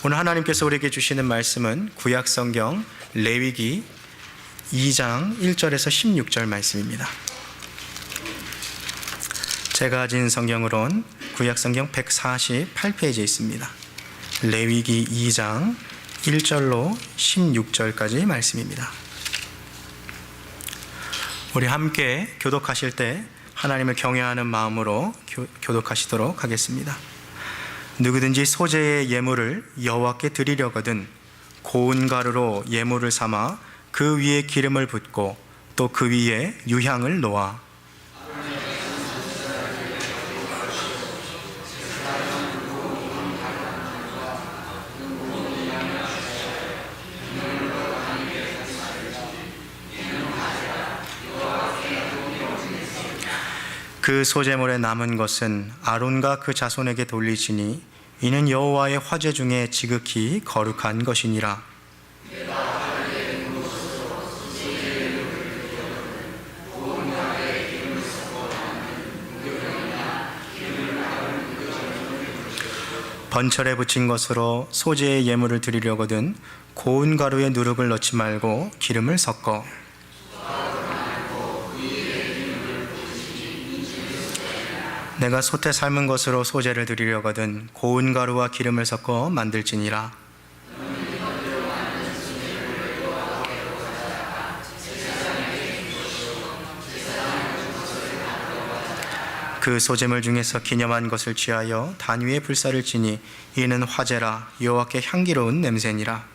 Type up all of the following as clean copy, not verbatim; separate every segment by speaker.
Speaker 1: 오늘 하나님께서 우리에게 주시는 말씀은 구약성경 레위기 2장 1절에서 16절 말씀입니다. 제가 가진 성경으론 구약성경 148페이지에 있습니다. 레위기 2장 1절로 16절까지 말씀입니다. 우리 함께 교독하실 때 하나님을 경외하는 마음으로 교독하시도록 하겠습니다. 누구든지 소재의 예물을 여호와께 드리려거든 고운 가루로 예물을 삼아 그 위에 기름을 붓고 또 그 위에 유향을 놓아 그 소재물에 남은 것은 아론과 그 자손에게 돌리시니 이는 여호와의 화제 중에 지극히 거룩한 것이니라. 번철에 붙인 것으로 소재의 예물을 드리려거든 고운 가루에 누룩을 넣지 말고 기름을 섞어 내가 솥에 삶은 것으로 소재를 드리려거든 고운 가루와 기름을 섞어 만들지니라. 그 소재물 중에서 기념한 것을 취하여 단 위에 불사를 지니 이는 화제라 여호와께 향기로운 냄새니라.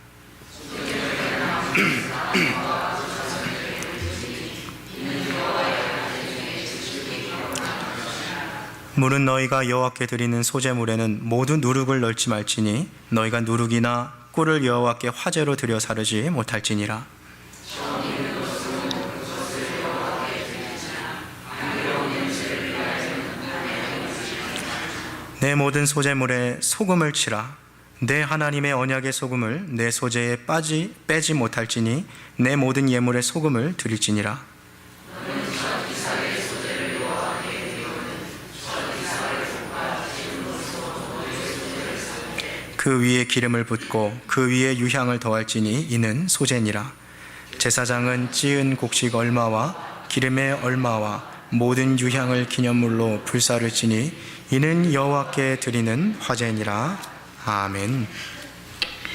Speaker 1: 물은 너희가 여호와께 드리는 소재물에는 모두 누룩을 넣지 말지니 너희가 누룩이나 꿀을 여호와께 화제로 드려 사르지 못할지니라. 내 모든 소재물에 소금을 치라. 내 하나님의 언약의 소금을 내 소재에 빼지 못할지니 내 모든 예물에 소금을 드릴지니라. 그 위에 기름을 붓고 그 위에 유향을 더할지니 이는 소재니라. 제사장은 찌은 곡식 얼마와 기름의 얼마와 모든 유향을 기념물로 불사를 지니 이는 여호와께 드리는 화제니라. 아멘.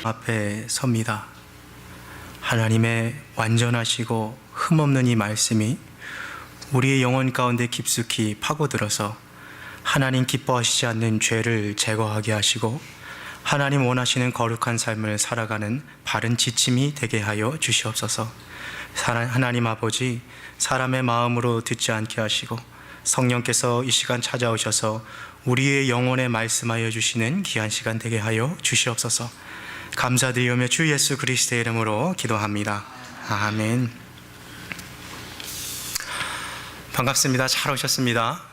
Speaker 1: 앞에 섭니다. 하나님의 완전하시고 흠없는 이 말씀이 우리의 영혼 가운데 깊숙이 파고들어서 하나님 기뻐하시지 않는 죄를 제거하게 하시고 하나님 원하시는 거룩한 삶을 살아가는 바른 지침이 되게 하여 주시옵소서. 하나님 아버지, 사람의 마음으로 듣지 않게 하시고 성령께서 이 시간 찾아오셔서 우리의 영혼에 말씀하여 주시는 귀한 시간 되게 하여 주시옵소서. 감사드리오며 주 예수 그리스도의 이름으로 기도합니다. 아멘. 반갑습니다. 잘 오셨습니다.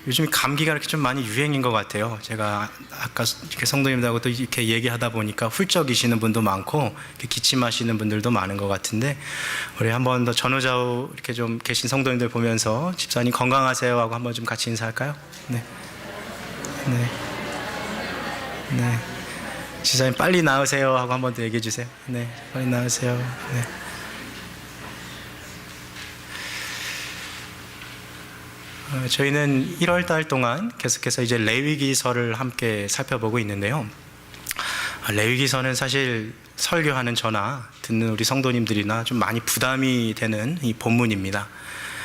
Speaker 1: 요즘 감기가 이렇게 좀 많이 유행인 것 같아요. 제가 아까 이렇게 성도님들하고 또 이렇게 얘기하다 보니까 훌쩍이시는 분도 많고 기침하시는 분들도 많은 것 같은데 우리 한번 더 전후좌우 이렇게 좀 계신 성도님들 보면서 집사님 건강하세요 하고 한번 좀 같이 인사할까요? 네. 집사님 빨리 나으세요 하고 한번 더 얘기해 주세요. 네, 빨리 나으세요. 네. 저희는 1월 달 동안 계속해서 이제 레위기서를 함께 살펴보고 있는데요. 레위기서는 사실 설교하는 저나 듣는 우리 성도님들이나 좀 많이 부담이 되는 이 본문입니다.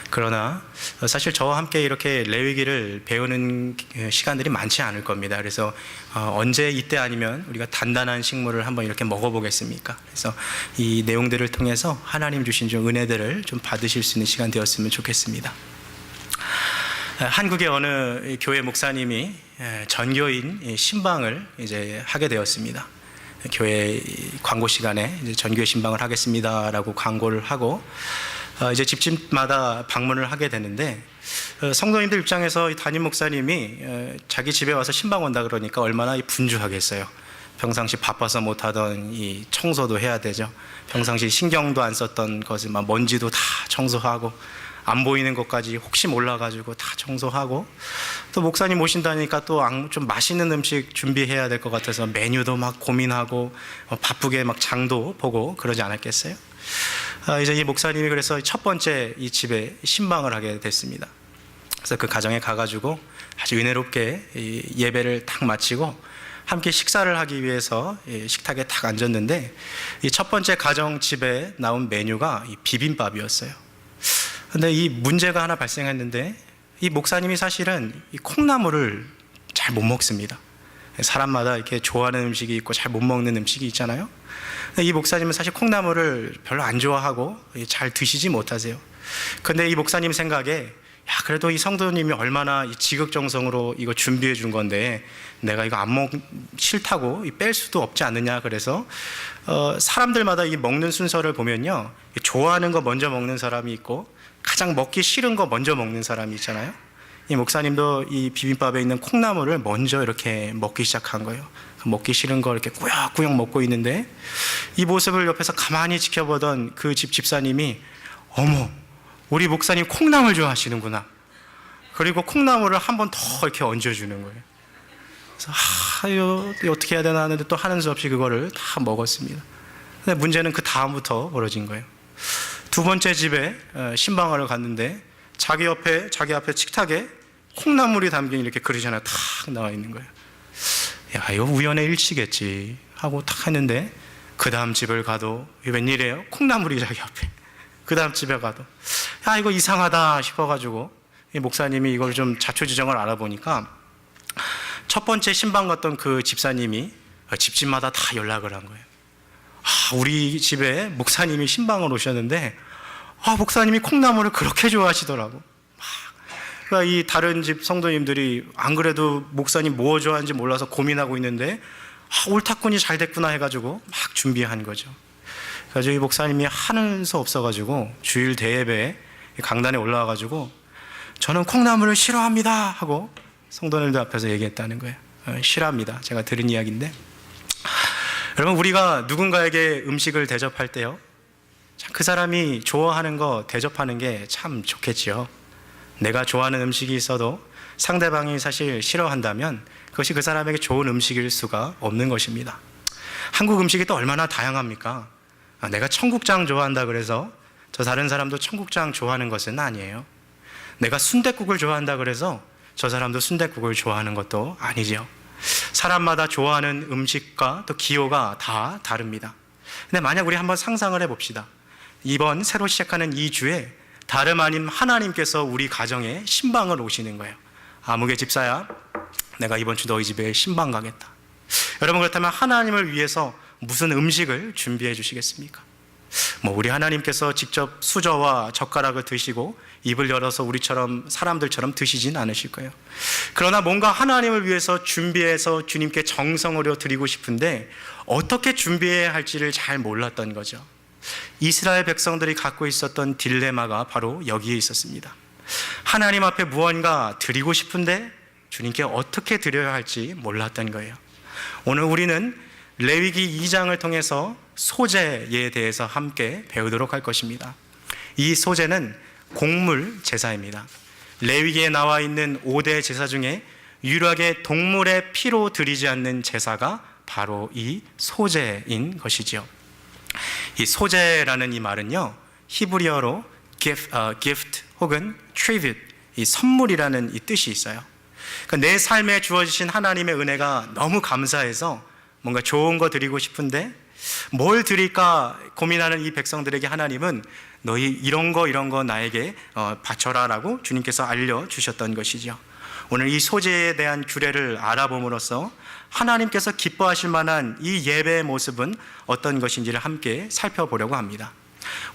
Speaker 1: 그러나 사실 저와 함께 이렇게 레위기를 배우는 시간들이 많지 않을 겁니다. 그래서 언제 이때 아니면 우리가 단단한 식물을 한번 이렇게 먹어보겠습니까? 그래서 이 내용들을 통해서 하나님 주신 좀 은혜들을 좀 받으실 수 있는 시간 되었으면 좋겠습니다. 한국의 어느 교회 목사님이 전교인 신방을 이제 하게 되었습니다. 교회 광고 시간에 이제 전교인 신방을 하겠습니다라고 광고를 하고 이제 집집마다 방문을 하게 되는데 성도님들 입장에서 이 담임 목사님이 자기 집에 와서 신방 온다 그러니까 얼마나 분주하겠어요. 평상시 바빠서 못하던 이 청소도 해야 되죠. 평상시 신경도 안 썼던 것을 막 먼지도 다 청소하고 안 보이는 것까지 혹시 몰라가지고 다 청소하고, 또 목사님 오신다니까 또 좀 맛있는 음식 준비해야 될 것 같아서 메뉴도 막 고민하고 바쁘게 막 장도 보고 그러지 않았겠어요? 이제 이 목사님이 그래서 첫 번째 이 집에 신방을 하게 됐습니다. 그래서 그 가정에 가가지고 아주 은혜롭게 이 예배를 딱 마치고 함께 식사를 하기 위해서 식탁에 딱 앉았는데, 이 첫 번째 가정 집에 나온 메뉴가 이 비빔밥이었어요. 근데 이 문제가 하나 발생했는데, 이 목사님이 사실은 이 콩나물을 잘 못 먹습니다. 사람마다 이렇게 좋아하는 음식이 있고 잘 못 먹는 음식이 있잖아요. 이 목사님은 사실 콩나물을 별로 안 좋아하고 잘 드시지 못하세요. 근데 이 목사님 생각에, 야, 그래도 이 성도님이 얼마나 이 지극정성으로 이거 준비해 준 건데 내가 이거 싫다고 뺄 수도 없지 않느냐. 그래서 사람들마다 이 먹는 순서를 보면요, 좋아하는 거 먼저 먹는 사람이 있고 가장 먹기 싫은 거 먼저 먹는 사람이 있잖아요. 이 목사님도 이 비빔밥에 있는 콩나물을 먼저 이렇게 먹기 시작한 거예요. 먹기 싫은 거 이렇게 꾸역꾸역 먹고 있는데, 이 모습을 옆에서 가만히 지켜보던 그 집사님이, 어머, 우리 목사님 콩나물 좋아하시는구나. 그리고 콩나물을 한 번 더 이렇게 얹어주는 거예요. 그래서 이거 어떻게 해야 되나 하는데 또 하는 수 없이 그거를 다 먹었습니다. 근데 문제는 그 다음부터 벌어진 거예요. 두 번째 집에 신방하러 갔는데 자기 앞에 식탁에 콩나물이 담긴 이렇게 그릇이 하나 탁 나와 있는 거예요. 야, 이거 우연의 일치겠지 하고 탁 했는데, 그 다음 집을 가도 웬일이에요? 콩나물이 자기 앞에. 그 다음 집에 가도, 야, 이거 이상하다 싶어가지고 이 목사님이 이걸 좀 자초지정을 알아보니까, 첫 번째 신방 갔던 그 집사님이 집집마다 다 연락을 한 거예요. 우리 집에 목사님이 신방을 오셨는데 목사님이 콩나물을 그렇게 좋아하시더라고. 그러니까 이 다른 집 성도님들이 안 그래도 목사님 뭐 좋아하는지 몰라서 고민하고 있는데 옳다꾼이 잘 됐구나 해가지고 막 준비한 거죠. 그래서 이 목사님이 하는 수 없어가지고 주일 대예배에 강단에 올라와가지고, 저는 콩나물을 싫어합니다 하고 성도님들 앞에서 얘기했다는 거예요. 싫어합니다. 제가 들은 이야기인데, 여러분, 우리가 누군가에게 음식을 대접할 때요, 그 사람이 좋아하는 거 대접하는 게 참 좋겠지요. 내가 좋아하는 음식이 있어도 상대방이 사실 싫어한다면 그것이 그 사람에게 좋은 음식일 수가 없는 것입니다. 한국 음식이 또 얼마나 다양합니까? 내가 청국장 좋아한다 그래서 저 다른 사람도 청국장 좋아하는 것은 아니에요. 내가 순댓국을 좋아한다 그래서 저 사람도 순댓국을 좋아하는 것도 아니죠. 사람마다 좋아하는 음식과 또 기호가 다 다릅니다. 근데 만약 우리 한번 상상을 해봅시다. 이번 새로 시작하는 이 주에 다름 아닌 하나님께서 우리 가정에 신방을 오시는 거예요. 아무개 집사야, 내가 이번 주 너희 집에 신방 가겠다. 여러분, 그렇다면 하나님을 위해서 무슨 음식을 준비해 주시겠습니까? 우리 하나님께서 직접 수저와 젓가락을 드시고 입을 열어서 우리처럼 사람들처럼 드시진 않으실 거예요. 그러나 뭔가 하나님을 위해서 준비해서 주님께 정성으로 드리고 싶은데 어떻게 준비해야 할지를 잘 몰랐던 거죠. 이스라엘 백성들이 갖고 있었던 딜레마가 바로 여기에 있었습니다. 하나님 앞에 무언가 드리고 싶은데 주님께 어떻게 드려야 할지 몰랐던 거예요. 오늘 우리는 레위기 2장을 통해서 소제에 대해서 함께 배우도록 할 것입니다. 이 소제는 곡물 제사입니다. 레위기에 나와 있는 5대 제사 중에 유일하게 동물의 피로 드리지 않는 제사가 바로 이 소제인 것이죠. 이 소제라는 이 말은요, 히브리어로 gift 혹은 tribute, 이 선물이라는 이 뜻이 있어요. 그러니까 내 삶에 주어지신 하나님의 은혜가 너무 감사해서 뭔가 좋은 거 드리고 싶은데 뭘 드릴까 고민하는 이 백성들에게 하나님은 너희 이런 거 나에게 바쳐라 라고 주님께서 알려주셨던 것이죠. 오늘 이 소제에 대한 규례를 알아봄으로써 하나님께서 기뻐하실 만한 이 예배의 모습은 어떤 것인지를 함께 살펴보려고 합니다.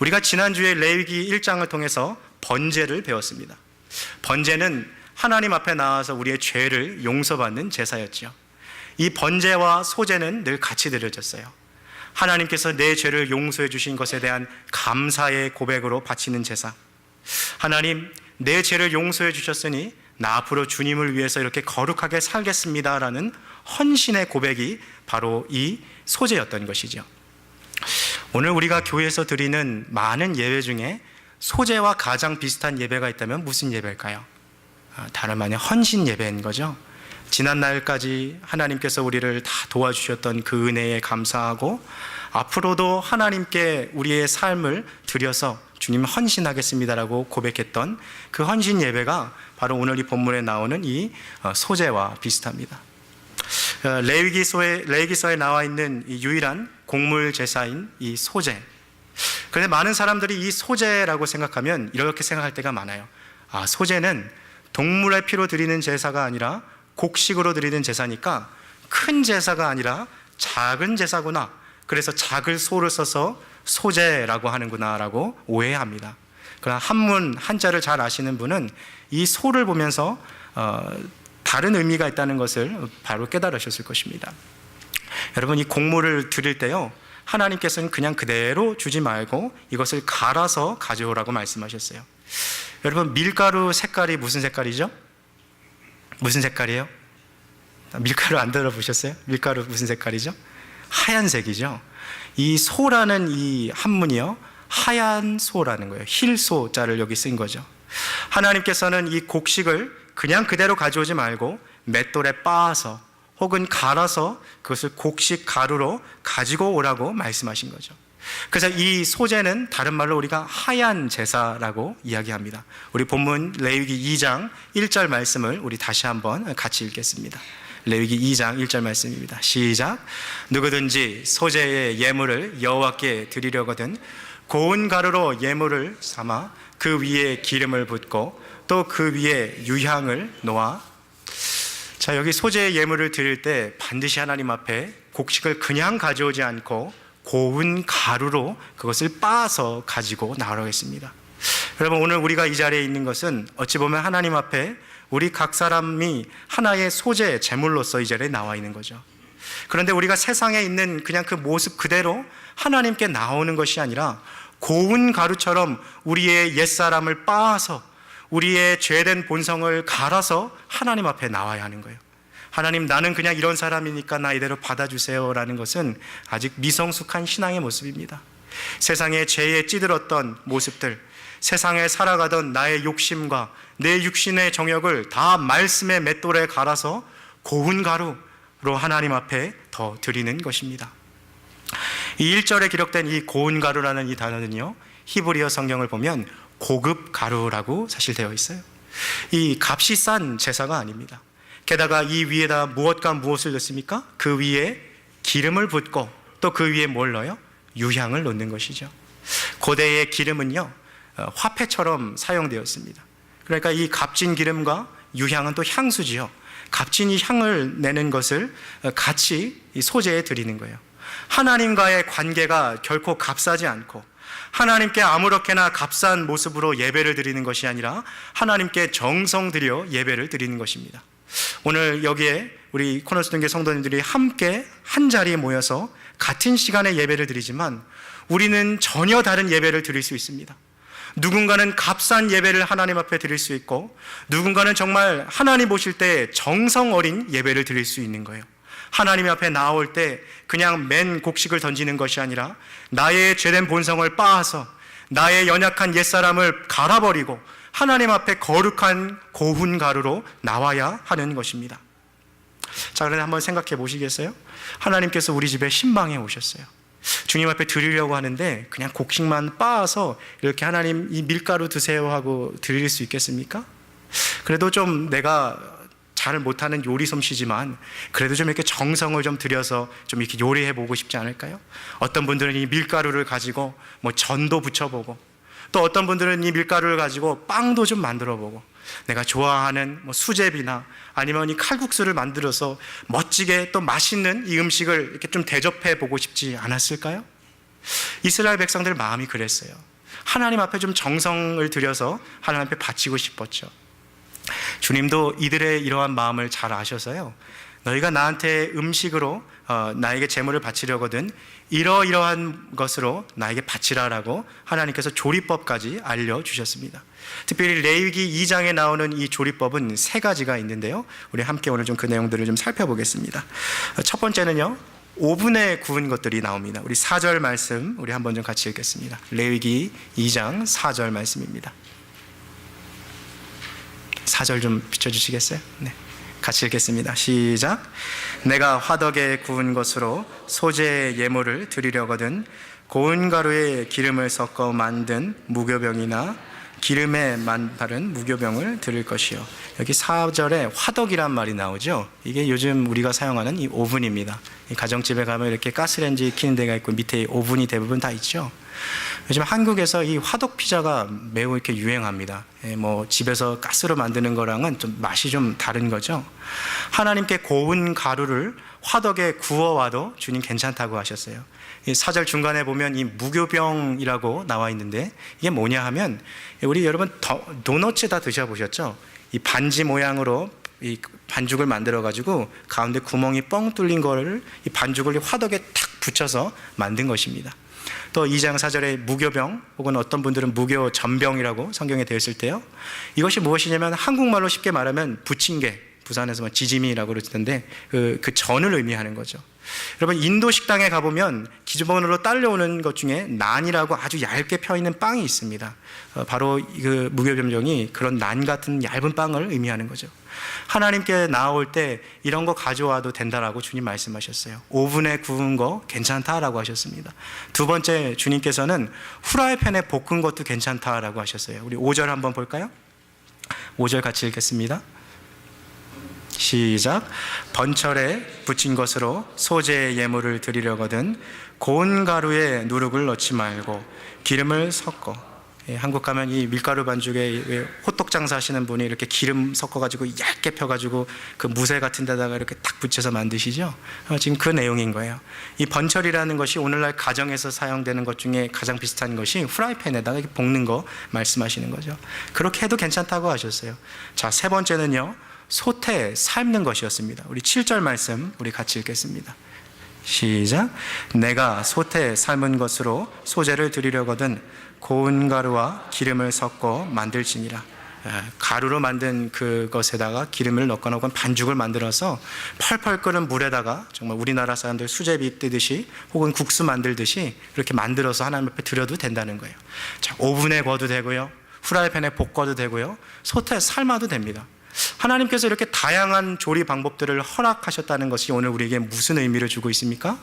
Speaker 1: 우리가 지난주에 레위기 1장을 통해서 번제를 배웠습니다. 번제는 하나님 앞에 나와서 우리의 죄를 용서받는 제사였죠. 이 번제와 소제는 늘 같이 드려졌어요. 하나님께서 내 죄를 용서해 주신 것에 대한 감사의 고백으로 바치는 제사. 하나님, 내 죄를 용서해 주셨으니 나 앞으로 주님을 위해서 이렇게 거룩하게 살겠습니다라는 헌신의 고백이 바로 이 소제였던 것이죠. 오늘 우리가 교회에서 드리는 많은 예배 중에 소제와 가장 비슷한 예배가 있다면 무슨 예배일까요? 다름 아닌 헌신 예배인 거죠. 지난 날까지 하나님께서 우리를 다 도와주셨던 그 은혜에 감사하고 앞으로도 하나님께 우리의 삶을 드려서 주님 헌신하겠습니다 라고 고백했던 그 헌신 예배가 바로 오늘 이 본문에 나오는 이 소제와 비슷합니다. 레위기서에 나와 있는 이 유일한 곡물 제사인 이 소제. 그런데 많은 사람들이 이 소제라고 생각하면 이렇게 생각할 때가 많아요. 소제는 동물의 피로 드리는 제사가 아니라 곡식으로 드리는 제사니까 큰 제사가 아니라 작은 제사구나. 그래서 작을 소를 써서 소제라고 하는구나 라고 오해합니다. 그러나 한문 한자를 잘 아시는 분은 이 소를 보면서 다른 의미가 있다는 것을 바로 깨달으셨을 것입니다. 여러분, 이 곡물을 드릴 때요, 하나님께서는 그냥 그대로 주지 말고 이것을 갈아서 가져오라고 말씀하셨어요. 여러분, 밀가루 색깔이 무슨 색깔이죠? 무슨 색깔이에요? 밀가루 안 들어보셨어요? 밀가루 무슨 색깔이죠? 하얀색이죠. 이 소라는 이 한문이요, 하얀 소라는 거예요. 힐소자를 여기 쓴 거죠. 하나님께서는 이 곡식을 그냥 그대로 가져오지 말고 맷돌에 빻아서 혹은 갈아서 그것을 곡식 가루로 가지고 오라고 말씀하신 거죠. 그래서 이 소제는 다른 말로 우리가 하얀 제사라고 이야기합니다. 우리 본문 레위기 2장 1절 말씀을 우리 다시 한번 같이 읽겠습니다. 레위기 2장 1절 말씀입니다. 시작. 누구든지 소제의 예물을 여호와께 드리려거든 고운 가루로 예물을 삼아 그 위에 기름을 붓고 또 그 위에 유향을 놓아. 자, 여기 소제의 예물을 드릴 때 반드시 하나님 앞에 곡식을 그냥 가져오지 않고 고운 가루로 그것을 빻아서 가지고 나오라고 했습니다. 여러분, 오늘 우리가 이 자리에 있는 것은 어찌 보면 하나님 앞에 우리 각 사람이 하나의 소제, 제물로서 이 자리에 나와 있는 거죠. 그런데 우리가 세상에 있는 그냥 그 모습 그대로 하나님께 나오는 것이 아니라 고운 가루처럼 우리의 옛사람을 빻아서 우리의 죄된 본성을 갈아서 하나님 앞에 나와야 하는 거예요. 하나님, 나는 그냥 이런 사람이니까 나 이대로 받아주세요 라는 것은 아직 미성숙한 신앙의 모습입니다. 세상의 죄에 찌들었던 모습들, 세상에 살아가던 나의 욕심과 내 육신의 정욕을 다 말씀의 맷돌에 갈아서 고운 가루로 하나님 앞에 더 드리는 것입니다. 이 1절에 기록된 이 고운 가루라는 이 단어는요, 히브리어 성경을 보면 고급 가루라고 사실 되어 있어요. 이 값이 싼 제사가 아닙니다. 게다가 이 위에다 무엇과 무엇을 넣습니까? 그 위에 기름을 붓고 또 그 위에 뭘 넣어요? 유향을 넣는 것이죠. 고대의 기름은요, 화폐처럼 사용되었습니다. 그러니까 이 값진 기름과 유향은 또 향수지요. 값진 이 향을 내는 것을 같이 이 소제에 드리는 거예요. 하나님과의 관계가 결코 값싸지 않고 하나님께 아무렇게나 값싼 모습으로 예배를 드리는 것이 아니라 하나님께 정성 들여 예배를 드리는 것입니다. 오늘 여기에 우리 코너스등교 성도님들이 함께 한 자리에 모여서 같은 시간에 예배를 드리지만 우리는 전혀 다른 예배를 드릴 수 있습니다. 누군가는 값싼 예배를 하나님 앞에 드릴 수 있고 누군가는 정말 하나님 보실 때 정성 어린 예배를 드릴 수 있는 거예요. 하나님 앞에 나올 때 그냥 맨 곡식을 던지는 것이 아니라 나의 죄된 본성을 빻아서 나의 연약한 옛사람을 갈아버리고 하나님 앞에 거룩한 고운 가루로 나와야 하는 것입니다. 자, 그런데 한번 생각해 보시겠어요? 하나님께서 우리 집에 신방에 오셨어요. 주님 앞에 드리려고 하는데 그냥 곡식만 빻아서 이렇게 하나님 이 밀가루 드세요 하고 드릴 수 있겠습니까? 그래도 좀 내가 잘 못하는 요리 솜씨지만 그래도 좀 이렇게 정성을 좀 들여서 좀 이렇게 요리해 보고 싶지 않을까요? 어떤 분들은 이 밀가루를 가지고 뭐 전도 부쳐보고 또 어떤 분들은 이 밀가루를 가지고 빵도 좀 만들어 보고 내가 좋아하는 뭐 수제비나 아니면 이 칼국수를 만들어서 멋지게 또 맛있는 이 음식을 이렇게 좀 대접해 보고 싶지 않았을까요? 이스라엘 백성들 마음이 그랬어요. 하나님 앞에 좀 정성을 들여서 하나님 앞에 바치고 싶었죠. 주님도 이들의 이러한 마음을 잘 아셔서요, 너희가 나한테 음식으로 나에게 제물을 바치려거든 이러이러한 것으로 나에게 바치라라고 하나님께서 조리법까지 알려주셨습니다. 특별히 레위기 2장에 나오는 이 조리법은 3가지가 있는데요, 우리 함께 오늘 좀 그 내용들을 좀 살펴보겠습니다. 첫 번째는요, 오븐에 구운 것들이 나옵니다. 우리 4절 말씀 우리 한번 좀 같이 읽겠습니다. 레위기 2장 4절 말씀입니다. 4절 좀 비춰주시겠어요? 네, 같이 읽겠습니다. 시작. 내가 화덕에 구운 것으로 소재의 예물을 드리려거든 고운 가루에 기름을 섞어 만든 무교병이나 기름에 바른 무교병을 드릴 것이요. 여기 4절에 화덕이란 말이 나오죠. 이게 요즘 우리가 사용하는 이 오븐입니다. 이 가정집에 가면 이렇게 가스레인지 키는 데가 있고 밑에 오븐이 대부분 다 있죠. 요즘 한국에서 이 화덕 피자가 매우 이렇게 유행합니다. 뭐 집에서 가스로 만드는 거랑은 좀 맛이 좀 다른 거죠. 하나님께 고운 가루를 화덕에 구워와도 주님 괜찮다고 하셨어요. 이 4절 중간에 보면 이 무교병이라고 나와 있는데 이게 뭐냐 하면 우리 여러분 도너츠 다 드셔보셨죠? 이 반지 모양으로 이 반죽을 만들어 가지고 가운데 구멍이 뻥 뚫린 거를 이 반죽을 화덕에 탁 붙여서 만든 것입니다. 또 2장 4절에 무교병 혹은 어떤 분들은 무교전병이라고 성경에 되어 있을 때요. 이것이 무엇이냐면 한국말로 쉽게 말하면 부침개, 부산에서 지짐이라고 그러던데 그 전을 의미하는 거죠. 여러분 인도 식당에 가보면 기본으로 딸려오는 것 중에 난이라고 아주 얇게 펴있는 빵이 있습니다. 바로 그 무교병이 그런 난 같은 얇은 빵을 의미하는 거죠. 하나님께 나아올 때 이런 거 가져와도 된다라고 주님 말씀하셨어요. 오븐에 구운 거 괜찮다라고 하셨습니다. 두 번째 주님께서는 후라이팬에 볶은 것도 괜찮다라고 하셨어요. 우리 5절 한번 볼까요? 5절 같이 읽겠습니다. 시작. 번철에 붙인 것으로 소재의 예물을 드리려거든 고운 가루에 누룩을 넣지 말고 기름을 섞어. 한국 가면 이 밀가루 반죽에 호떡 장사 하시는 분이 이렇게 기름 섞어가지고 얇게 펴가지고 그 무쇠 같은 데다가 이렇게 딱 붙여서 만드시죠. 지금 그 내용인 거예요. 이 번철이라는 것이 오늘날 가정에서 사용되는 것 중에 가장 비슷한 것이 프라이팬에다가 이렇게 볶는 거 말씀하시는 거죠. 그렇게 해도 괜찮다고 하셨어요. 자, 세 번째는요, 솥에 삶는 것이었습니다. 우리 7절 말씀 우리 같이 읽겠습니다. 시작. 내가 솥에 삶은 것으로 소재를 드리려거든 고운 가루와 기름을 섞어 만들지니라. 가루로 만든 그것에다가 기름을 넣거나 혹은 반죽을 만들어서 펄펄 끓는 물에다가 정말 우리나라 사람들 수제비 뜨듯이 혹은 국수 만들듯이 이렇게 만들어서 하나님 앞에 드려도 된다는 거예요. 자, 오븐에 구워도 되고요, 후라이팬에 볶아도 되고요, 솥에 삶아도 됩니다. 하나님께서 이렇게 다양한 조리 방법들을 허락하셨다는 것이 오늘 우리에게 무슨 의미를 주고 있습니까?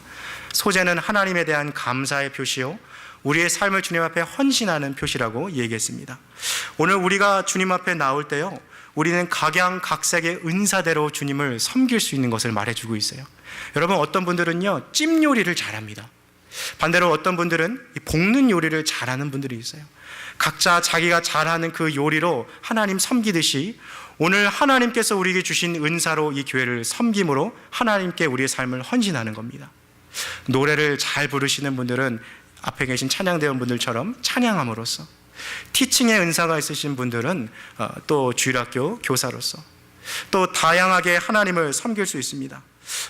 Speaker 1: 소재는 하나님에 대한 감사의 표시요, 우리의 삶을 주님 앞에 헌신하는 표시라고 얘기했습니다. 오늘 우리가 주님 앞에 나올 때요, 우리는 각양각색의 은사대로 주님을 섬길 수 있는 것을 말해주고 있어요. 여러분, 어떤 분들은요 찜 요리를 잘합니다. 반대로 어떤 분들은 볶는 요리를 잘하는 분들이 있어요. 각자 자기가 잘하는 그 요리로 하나님 섬기듯이 오늘 하나님께서 우리에게 주신 은사로 이 교회를 섬김으로 하나님께 우리의 삶을 헌신하는 겁니다. 노래를 잘 부르시는 분들은 앞에 계신 찬양대원분들처럼 찬양함으로써, 티칭의 은사가 있으신 분들은 또 주일학교 교사로서, 또 다양하게 하나님을 섬길 수 있습니다.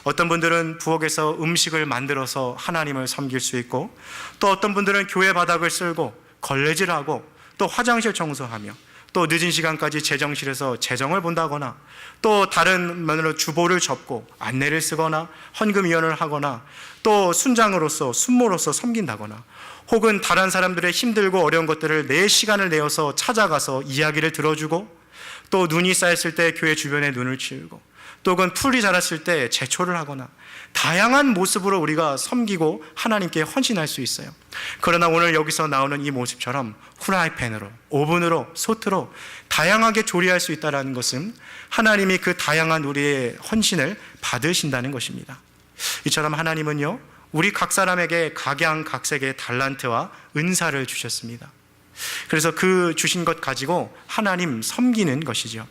Speaker 1: 어떤 분들은 부엌에서 음식을 만들어서 하나님을 섬길 수 있고, 또 어떤 분들은 교회 바닥을 쓸고 걸레질하고 또 화장실 청소하며 또 늦은 시간까지 재정실에서 재정을 본다거나, 또 다른 면으로 주보를 접고 안내를 쓰거나 헌금위원을 하거나, 또 순장으로서 순모로서 섬긴다거나, 혹은 다른 사람들의 힘들고 어려운 것들을 내 시간을 내어서 찾아가서 이야기를 들어주고, 또 눈이 쌓였을 때 교회 주변에 눈을 치우고, 또 혹은 풀이 자랐을 때 제초를 하거나, 다양한 모습으로 우리가 섬기고 하나님께 헌신할 수 있어요. 그러나 오늘 여기서 나오는 이 모습처럼 후라이팬으로, 오븐으로, 솥으로 다양하게 조리할 수 있다는 것은 하나님이 그 다양한 우리의 헌신을 받으신다는 것입니다. 이처럼 하나님은요, 우리 각 사람에게 각양각색의 달란트와 은사를 주셨습니다. 그래서 그 주신 것 가지고 하나님 섬기는 것이죠.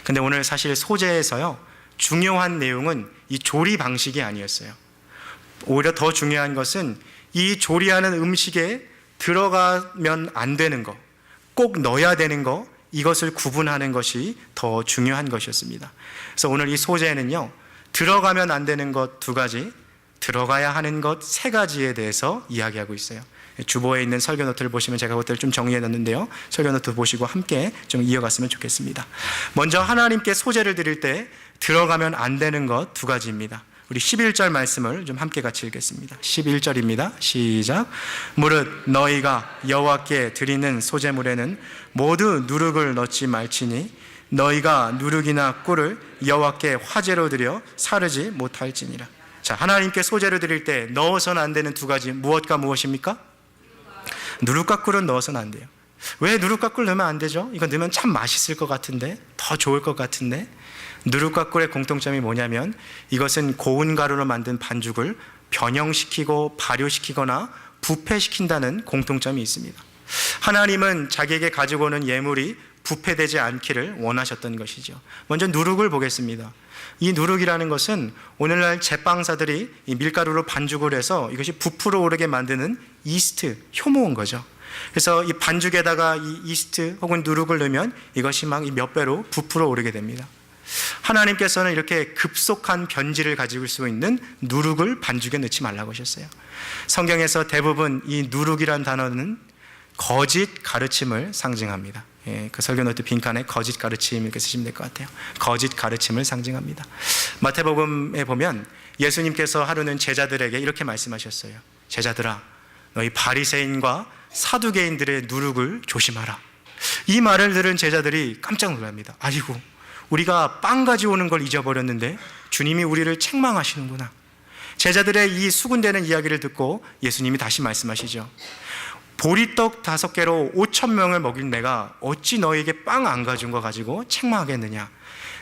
Speaker 1: 근데 오늘 사실 소재에서요, 중요한 내용은 이 조리 방식이 아니었어요. 오히려 더 중요한 것은 이 조리하는 음식에 들어가면 안 되는 거, 꼭 넣어야 되는 거, 이것을 구분하는 것이 더 중요한 것이었습니다. 그래서 오늘 이 소재는요, 들어가면 안 되는 것 2가지, 들어가야 하는 것 3가지에 대해서 이야기하고 있어요. 주보에 있는 설교 노트를 보시면 제가 그것들을 좀 정리해 놨는데요, 설교 노트 보시고 함께 좀 이어갔으면 좋겠습니다. 먼저 하나님께 소재를 드릴 때 들어가면 안 되는 것 2가지입니다. 우리 11절 말씀을 좀 함께 같이 읽겠습니다. 11절입니다. 시작. 무릇 너희가 여호와께 드리는 소제물에는 모두 누룩을 넣지 말지니 너희가 누룩이나 꿀을 여호와께 화제로 드려 사르지 못할지니라. 자, 하나님께 소제를 드릴 때 넣어서는 안 되는 두 가지, 무엇과 무엇입니까? 누룩과 꿀은 넣어서는 안 돼요. 왜 누룩과 꿀 넣으면 안 되죠? 이거 넣으면 참 맛있을 것 같은데, 더 좋을 것 같은데. 누룩과 꿀의 공통점이 뭐냐면 이것은 고운 가루로 만든 반죽을 변형시키고 발효시키거나 부패시킨다는 공통점이 있습니다. 하나님은 자기에게 가지고 오는 예물이 부패되지 않기를 원하셨던 것이죠. 먼저 누룩을 보겠습니다. 이 누룩이라는 것은 오늘날 제빵사들이 이 밀가루로 반죽을 해서 이것이 부풀어 오르게 만드는 이스트, 효모인 거죠. 그래서 이 반죽에다가 이 이스트 혹은 누룩을 넣으면 이것이 막 몇 배로 부풀어 오르게 됩니다. 하나님께서는 이렇게 급속한 변질을 가지고 수 있는 누룩을 반죽에 넣지 말라고 하셨어요. 성경에서 대부분 이 누룩이란 단어는 거짓 가르침을 상징합니다. 그 설교 노트 빈칸에 거짓 가르침 이렇게 쓰시면 될 것 같아요. 거짓 가르침을 상징합니다. 마태복음에 보면 예수님께서 하루는 제자들에게 이렇게 말씀하셨어요. 제자들아, 너희 바리새인과 사두개인들의 누룩을 조심하라. 이 말을 들은 제자들이 깜짝 놀랍니다. 아이고, 우리가 빵 가져오는 걸 잊어버렸는데 주님이 우리를 책망하시는구나. 제자들의 이 수군대는 이야기를 듣고 예수님이 다시 말씀하시죠. 보리떡 5개로 5,000명을 먹인 내가 어찌 너에게 빵 안 가져온 거 가지고 책망하겠느냐.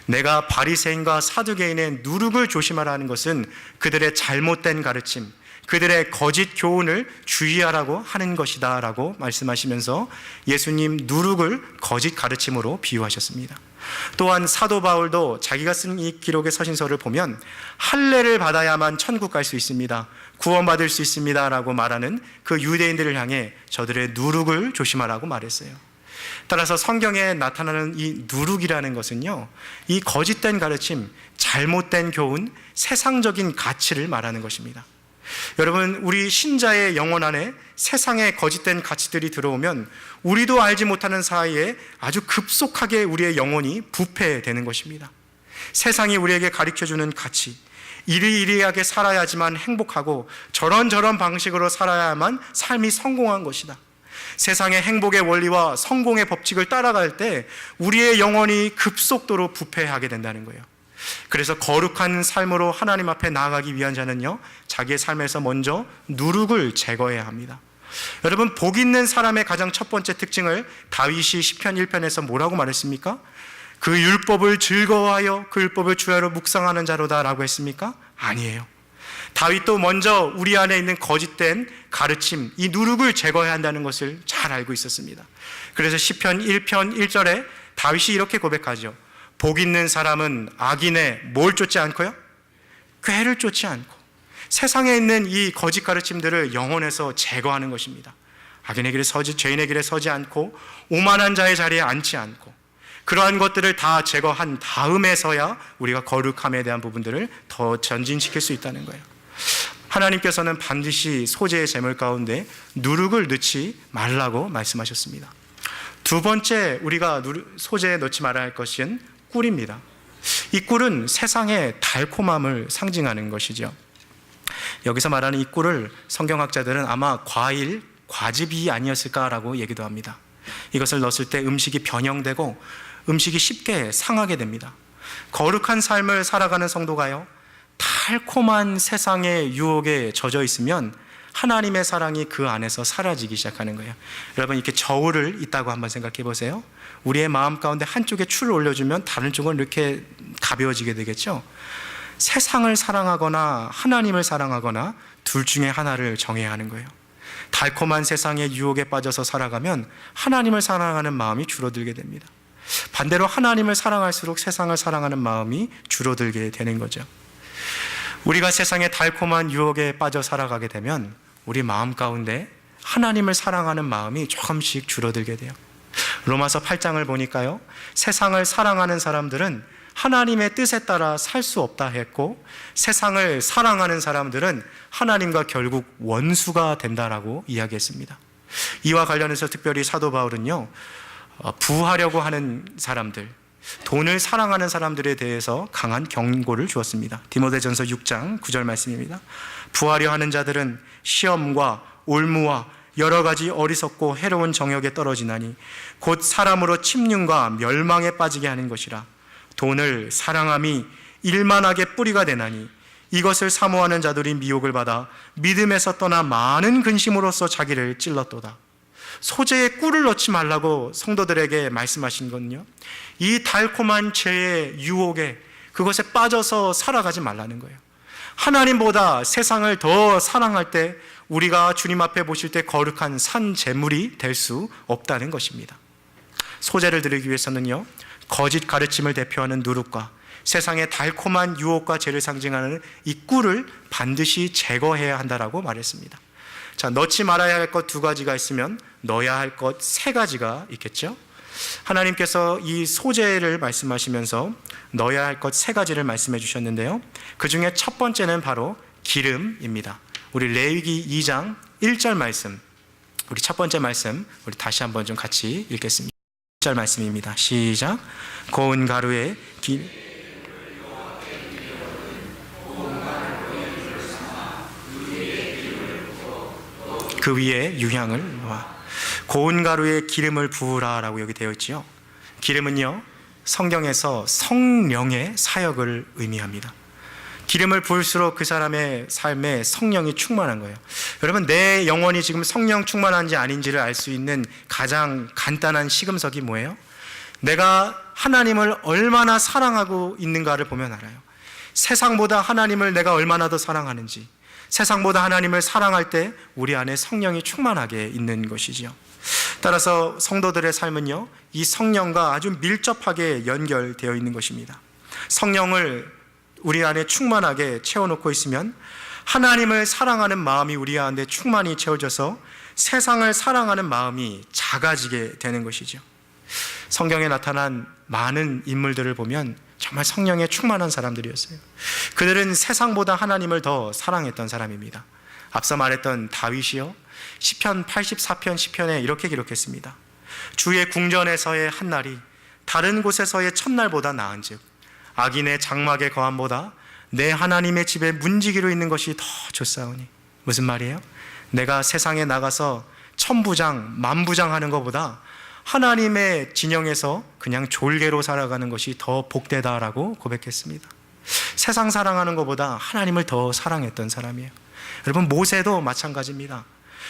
Speaker 1: 내가 바리새인과 사두개인의 누룩을 조심하라는 것은 그들의 잘못된 가르침, 그들의 거짓 교훈을 주의하라고 하는 것이다 라고 말씀하시면서 예수님 누룩을 거짓 가르침으로 비유하셨습니다. 또한 사도 바울도 자기가 쓴 이 기록의 서신서를 보면 할례를 받아야만 천국 갈 수 있습니다, 구원받을 수 있습니다 라고 말하는 그 유대인들을 향해 저들의 누룩을 조심하라고 말했어요. 따라서 성경에 나타나는 이 누룩이라는 것은요, 이 거짓된 가르침, 잘못된 교훈, 세상적인 가치를 말하는 것입니다. 여러분, 우리 신자의 영혼 안에 세상의 거짓된 가치들이 들어오면 우리도 알지 못하는 사이에 아주 급속하게 우리의 영혼이 부패되는 것입니다. 세상이 우리에게 가르쳐주는 가치, 이리이리하게 살아야지만 행복하고 저런 방식으로 살아야만 삶이 성공한 것이다. 세상의 행복의 원리와 성공의 법칙을 따라갈 때 우리의 영혼이 급속도로 부패하게 된다는 거예요. 그래서 거룩한 삶으로 하나님 앞에 나아가기 위한 자는요, 자기의 삶에서 먼저 누룩을 제거해야 합니다. 여러분, 복 있는 사람의 가장 첫 번째 특징을 다윗이 시편 1편에서 뭐라고 말했습니까? 그 율법을 즐거워하여 그 율법을 주야로 묵상하는 자로다 라고 했습니까? 아니에요. 다윗도 먼저 우리 안에 있는 거짓된 가르침, 이 누룩을 제거해야 한다는 것을 잘 알고 있었습니다. 그래서 시편 1편 1절에 다윗이 이렇게 고백하죠. 복 있는 사람은 악인의 뭘 쫓지 않고요? 꾀를 쫓지 않고 세상에 있는 이 거짓 가르침들을 영혼에서 제거하는 것입니다. 악인의 길에 서지, 죄인의 길에 서지 않고 오만한 자의 자리에 앉지 않고 그러한 것들을 다 제거한 다음에서야 우리가 거룩함에 대한 부분들을 더 전진시킬 수 있다는 거예요. 하나님께서는 반드시 소재의 제물 가운데 누룩을 넣지 말라고 말씀하셨습니다. 두 번째 우리가 소재에 넣지 말아야 할 것은 꿀입니다. 이 꿀은 세상의 달콤함을 상징하는 것이죠. 여기서 말하는 이 꿀을 성경학자들은 아마 과일, 과즙이 아니었을까라고 얘기도 합니다. 이것을 넣었을 때 음식이 변형되고 음식이 쉽게 상하게 됩니다. 거룩한 삶을 살아가는 성도가요, 달콤한 세상의 유혹에 젖어 있으면 하나님의 사랑이 그 안에서 사라지기 시작하는 거예요. 여러분, 이렇게 저울을 있다고 한번 생각해 보세요. 우리의 마음 가운데 한쪽에 추를 올려주면 다른 쪽은 이렇게 가벼워지게 되겠죠. 세상을 사랑하거나 하나님을 사랑하거나 둘 중에 하나를 정해야 하는 거예요. 달콤한 세상의 유혹에 빠져서 살아가면 하나님을 사랑하는 마음이 줄어들게 됩니다. 반대로 하나님을 사랑할수록 세상을 사랑하는 마음이 줄어들게 되는 거죠. 우리가 세상의 달콤한 유혹에 빠져 살아가게 되면 우리 마음 가운데 하나님을 사랑하는 마음이 조금씩 줄어들게 돼요. 로마서 8장을 보니까요, 세상을 사랑하는 사람들은 하나님의 뜻에 따라 살 수 없다 했고 세상을 사랑하는 사람들은 하나님과 결국 원수가 된다라고 이야기했습니다. 이와 관련해서 특별히 사도 바울은요, 부하려고 하는 사람들, 돈을 사랑하는 사람들에 대해서 강한 경고를 주었습니다. 디모데전서 6장 9절 말씀입니다. 부하려 하는 자들은 시험과 올무와 여러 가지 어리석고 해로운 정욕에 떨어지나니 곧 사람으로 침륜과 멸망에 빠지게 하는 것이라. 돈을 사랑함이 일만하게 뿌리가 되나니 이것을 사모하는 자들이 미혹을 받아 믿음에서 떠나 많은 근심으로써 자기를 찔렀도다. 소재에 꿀을 넣지 말라고 성도들에게 말씀하신 건요, 이 달콤한 죄의 유혹에, 그것에 빠져서 살아가지 말라는 거예요. 하나님보다 세상을 더 사랑할 때 우리가 주님 앞에 보실 때 거룩한 산 제물이 될 수 없다는 것입니다. 소재를 드리기 위해서는요, 거짓 가르침을 대표하는 누룩과 세상의 달콤한 유혹과 죄를 상징하는 이 꿀을 반드시 제거해야 한다라고 말했습니다. 자, 넣지 말아야 할 것 2가지가 있으면 넣어야 할 것 3가지가 있겠죠. 하나님께서 이 소재를 말씀하시면서 넣어야 할 것 3가지를 말씀해 주셨는데요, 그 중에 첫 번째는 바로 기름입니다. 우리 레위기 2장 1절 말씀, 우리 첫 번째 말씀 우리 다시 한번 좀 같이 읽겠습니다. 1절 말씀입니다. 시작. 고운 가루에 그 위에 유향을 놓아. 고운 가루에 기름을 부으라라고 여기 되어 있지요. 기름은요, 성경에서 성령의 사역을 의미합니다. 기름을 부을수록 그 사람의 삶에 성령이 충만한 거예요. 여러분, 내 영혼이 지금 성령 충만한지 아닌지를 알 수 있는 가장 간단한 시금석이 뭐예요? 내가 하나님을 얼마나 사랑하고 있는가를 보면 알아요. 세상보다 하나님을 내가 얼마나 더 사랑하는지, 세상보다 하나님을 사랑할 때 우리 안에 성령이 충만하게 있는 것이지요. 따라서 성도들의 삶은요, 이 성령과 아주 밀접하게 연결되어 있는 것입니다. 성령을 우리 안에 충만하게 채워놓고 있으면 하나님을 사랑하는 마음이 우리 안에 충만히 채워져서 세상을 사랑하는 마음이 작아지게 되는 것이죠. 성경에 나타난 많은 인물들을 보면 정말 성령에 충만한 사람들이었어요. 그들은 세상보다 하나님을 더 사랑했던 사람입니다. 앞서 말했던 다윗이요, 시편 84편 시편에 이렇게 기록했습니다. 주의 궁전에서의 한날이 다른 곳에서의 첫날보다 나은즉 악인의 장막의 거함보다 내 하나님의 집에 문지기로 있는 것이 더 좋사오니. 무슨 말이에요? 내가 세상에 나가서 천부장 만부장 하는 것보다 하나님의 진영에서 그냥 졸개로 살아가는 것이 더 복되다라고 고백했습니다. 세상 사랑하는 것보다 하나님을 더 사랑했던 사람이에요. 여러분, 모세도 마찬가지입니다.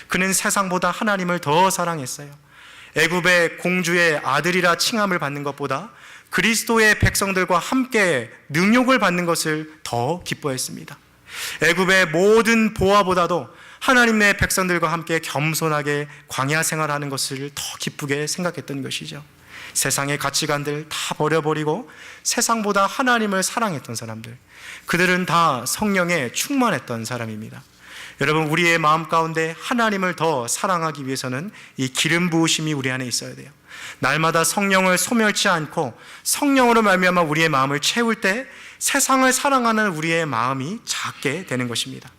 Speaker 1: 그는 세상보다 하나님을 더 사랑했어요. 애굽의 공주의 아들이라 칭함을 받는 것보다 그리스도의 백성들과 함께 능욕을 받는 것을 더 기뻐했습니다. 애굽의 모든 보화보다도 하나님의 백성들과 함께 겸손하게 광야 생활하는 것을 더 기쁘게 생각했던 것이죠. 세상의 가치관들 다 버려버리고 세상보다 하나님을 사랑했던 사람들, 그들은 다 성령에 충만했던 사람입니다. 여러분, 우리의 마음 가운데 하나님을 더 사랑하기 위해서는 이 기름 부으심이 우리 안에 있어야 돼요. 날마다 성령을 소멸치 않고 성령으로 말미암아 우리의 마음을 채울 때 세상을 사랑하는 우리의 마음이 작게 되는 것입니다.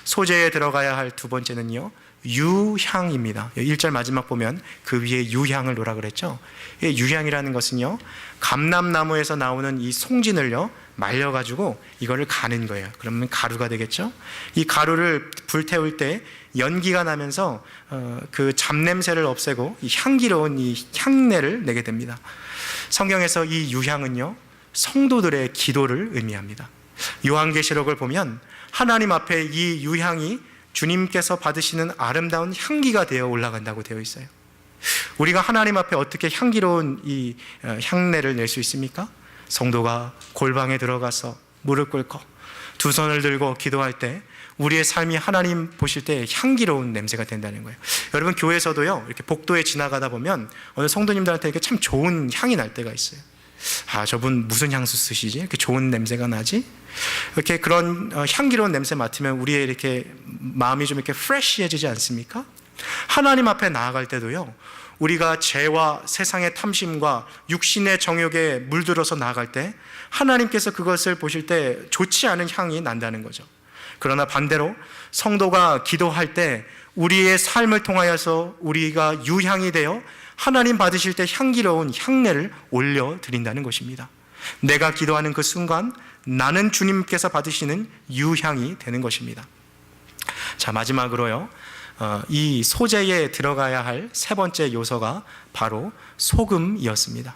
Speaker 1: 소재에 들어가야 할 2번째는요, 유향입니다. 1절 마지막 보면 그 위에 유향을 놓으라 그랬죠. 유향이라는 것은요, 감람나무에서 나오는 이 송진을요 말려가지고 이거를 가는 거예요. 그러면 가루가 되겠죠. 이 가루를 불태울 때 연기가 나면서 그 잡냄새를 없애고 이 향기로운 이 향내를 내게 됩니다. 성경에서 이 유향은요, 성도들의 기도를 의미합니다. 요한계시록을 보면 하나님 앞에 이 유향이 주님께서 받으시는 아름다운 향기가 되어 올라간다고 되어 있어요. 우리가 하나님 앞에 어떻게 향기로운 이 향내를 낼 수 있습니까? 성도가 골방에 들어가서 무릎 꿇고 두 손을 들고 기도할 때 우리의 삶이 하나님 보실 때 향기로운 냄새가 된다는 거예요. 여러분, 교회에서도요, 이렇게 복도에 지나가다 보면 어느 성도님들한테 이렇게 참 좋은 향이 날 때가 있어요. 아, 저분 무슨 향수 쓰시지? 이렇게 좋은 냄새가 나지? 이렇게 그런 향기로운 냄새 맡으면 우리의 이렇게 마음이 좀 이렇게 프레시해지지 않습니까? 하나님 앞에 나아갈 때도요, 우리가 죄와 세상의 탐심과 육신의 정욕에 물들어서 나아갈 때 하나님께서 그것을 보실 때 좋지 않은 향이 난다는 거죠. 그러나 반대로 성도가 기도할 때 우리의 삶을 통하여서 우리가 유향이 되어 하나님 받으실 때 향기로운 향내를 올려드린다는 것입니다. 내가 기도하는 그 순간 나는 주님께서 받으시는 유향이 되는 것입니다. 자, 마지막으로요, 이 소재에 들어가야 할 세 번째 요소가 바로 소금이었습니다.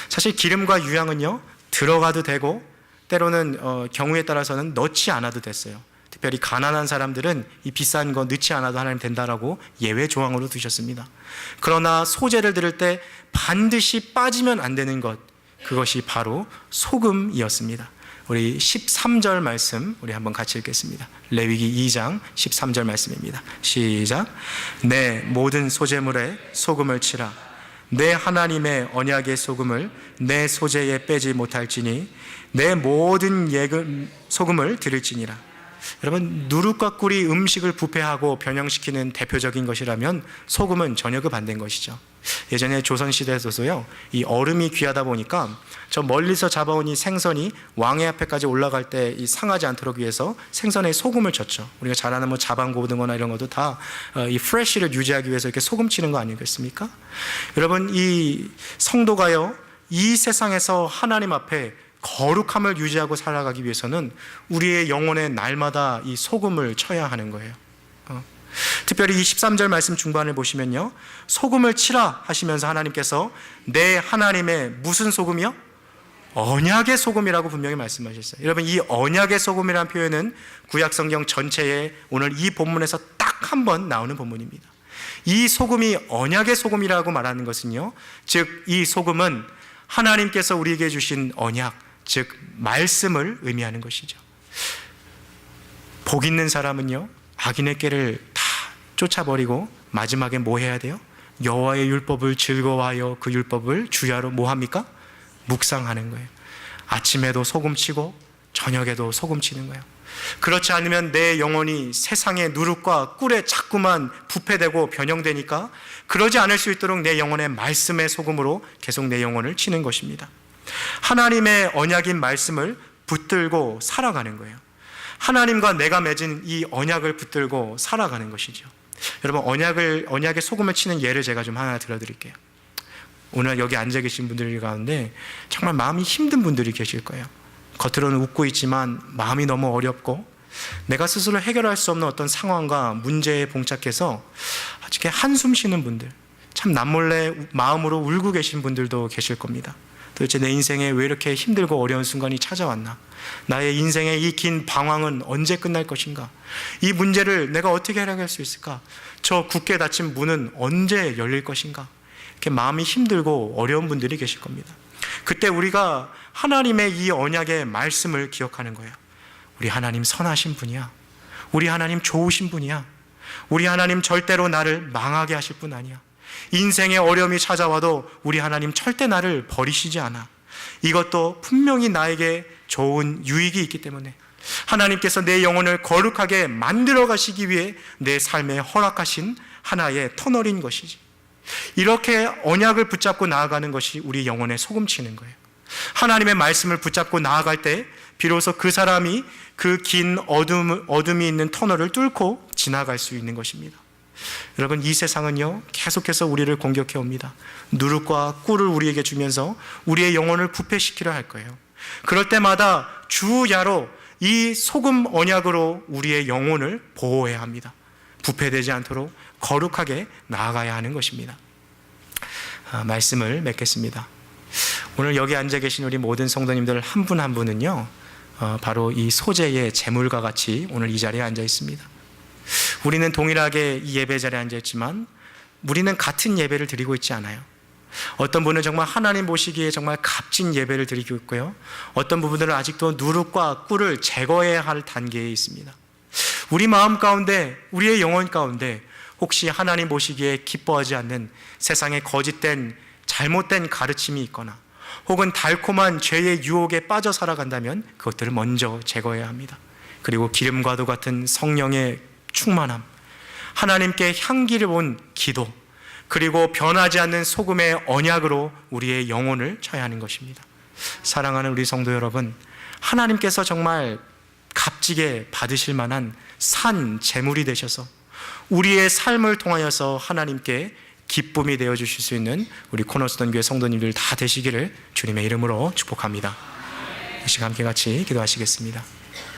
Speaker 1: 사실 기름과 유향은요, 들어가도 되고 때로는 경우에 따라서는 넣지 않아도 됐어요. 특별히 가난한 사람들은 이 비싼 거 넣지 않아도 하나님 된다라고 예외 조항으로 두셨습니다. 그러나 소재를 드릴 때 반드시 빠지면 안 되는 것, 그것이 바로 소금이었습니다. 우리 13절 말씀 우리 한번 같이 읽겠습니다. 레위기 2장 13절 말씀입니다. 시작. 내 모든 소재물에 소금을 치라. 내 하나님의 언약의 소금을 내 소재에 빼지 못할지니 내 모든 소금을 드릴지니라. 여러분, 누룩과 꿀이 음식을 부패하고 변형시키는 대표적인 것이라면 소금은 전혀 그 반대인 것이죠. 예전에 조선시대에서도요, 이 얼음이 귀하다 보니까 저 멀리서 잡아온 이 생선이 왕의 앞에까지 올라갈 때 이 상하지 않도록 위해서 생선에 소금을 쳤죠. 우리가 잘 아는 뭐 자반고등어나 이런 것도 다 이 프레쉬를 유지하기 위해서 이렇게 소금 치는 거 아니겠습니까? 여러분, 이 성도가요, 이 세상에서 하나님 앞에 거룩함을 유지하고 살아가기 위해서는 우리의 영혼에 날마다 이 소금을 쳐야 하는 거예요. 특별히 이 13절 말씀 중반을 보시면요, 소금을 치라 하시면서 하나님께서 내 하나님의 무슨 소금이요? 언약의 소금이라고 분명히 말씀하셨어요. 여러분, 이 언약의 소금이라는 표현은 구약성경 전체에 오늘 이 본문에서 딱 한 번 나오는 본문입니다. 이 소금이 언약의 소금이라고 말하는 것은요, 즉 이 소금은 하나님께서 우리에게 주신 언약, 즉 말씀을 의미하는 것이죠. 복 있는 사람은요, 악인의 꾀를 다 쫓아버리고 마지막에 뭐 해야 돼요? 여호와의 율법을 즐거워하여 그 율법을 주야로 뭐 합니까? 묵상하는 거예요. 아침에도 소금치고 저녁에도 소금치는 거예요. 그렇지 않으면 내 영혼이 세상의 누룩과 꿀에 자꾸만 부패되고 변형되니까 그러지 않을 수 있도록 내 영혼의 말씀의 소금으로 계속 내 영혼을 치는 것입니다. 하나님의 언약인 말씀을 붙들고 살아가는 거예요. 하나님과 내가 맺은 이 언약을 붙들고 살아가는 것이죠. 여러분, 언약의 소금을 치는 예를 제가 좀 하나 들어드릴게요. 오늘 여기 앉아 계신 분들 가운데 정말 마음이 힘든 분들이 계실 거예요. 겉으로는 웃고 있지만 마음이 너무 어렵고 내가 스스로 해결할 수 없는 어떤 상황과 문제에 봉착해서 아직 한숨 쉬는 분들, 참 남몰래 마음으로 울고 계신 분들도 계실 겁니다. 도대체 내 인생에 왜 이렇게 힘들고 어려운 순간이 찾아왔나? 나의 인생의 이 긴 방황은 언제 끝날 것인가? 이 문제를 내가 어떻게 해결할 수 있을까? 저 굳게 닫힌 문은 언제 열릴 것인가? 이렇게 마음이 힘들고 어려운 분들이 계실 겁니다. 그때 우리가 하나님의 이 언약의 말씀을 기억하는 거예요. 우리 하나님 선하신 분이야. 우리 하나님 좋으신 분이야. 우리 하나님 절대로 나를 망하게 하실 분 아니야. 인생의 어려움이 찾아와도 우리 하나님 절대 나를 버리시지 않아. 이것도 분명히 나에게 좋은 유익이 있기 때문에 하나님께서 내 영혼을 거룩하게 만들어 가시기 위해 내 삶에 허락하신 하나의 터널인 것이지. 이렇게 언약을 붙잡고 나아가는 것이 우리 영혼에 소금치는 거예요. 하나님의 말씀을 붙잡고 나아갈 때 비로소 그 사람이 그 긴 어둠이 있는 터널을 뚫고 지나갈 수 있는 것입니다. 여러분, 이 세상은요, 계속해서 우리를 공격해 옵니다. 누룩과 꿀을 우리에게 주면서 우리의 영혼을 부패시키려 할 거예요. 그럴 때마다 주야로 이 소금 언약으로 우리의 영혼을 보호해야 합니다. 부패되지 않도록 거룩하게 나아가야 하는 것입니다. 말씀을 맺겠습니다. 오늘 여기 앉아 계신 우리 모든 성도님들 한 분 한 분은요, 바로 이 소재의 제물과 같이 오늘 이 자리에 앉아 있습니다. 우리는 동일하게 이 예배 자리에 앉아 있지만 우리는 같은 예배를 드리고 있지 않아요. 어떤 분은 정말 하나님 보시기에 정말 값진 예배를 드리고 있고요, 어떤 부분들은 아직도 누룩과 꿀을 제거해야 할 단계에 있습니다. 우리 마음 가운데, 우리의 영혼 가운데 혹시 하나님 보시기에 기뻐하지 않는 세상의 거짓된 잘못된 가르침이 있거나 혹은 달콤한 죄의 유혹에 빠져 살아간다면 그것들을 먼저 제거해야 합니다. 그리고 기름과도 같은 성령의 충만함, 하나님께 향기를 본 기도, 그리고 변하지 않는 소금의 언약으로 우리의 영혼을 쳐야 하는 것입니다. 사랑하는 우리 성도 여러분, 하나님께서 정말 값지게 받으실 만한 산 제물이 되셔서 우리의 삶을 통하여서 하나님께 기쁨이 되어 주실 수 있는 우리 코너스톤 교회 성도님들 다 되시기를 주님의 이름으로 축복합니다. 이 시간 함께 같이 기도하시겠습니다.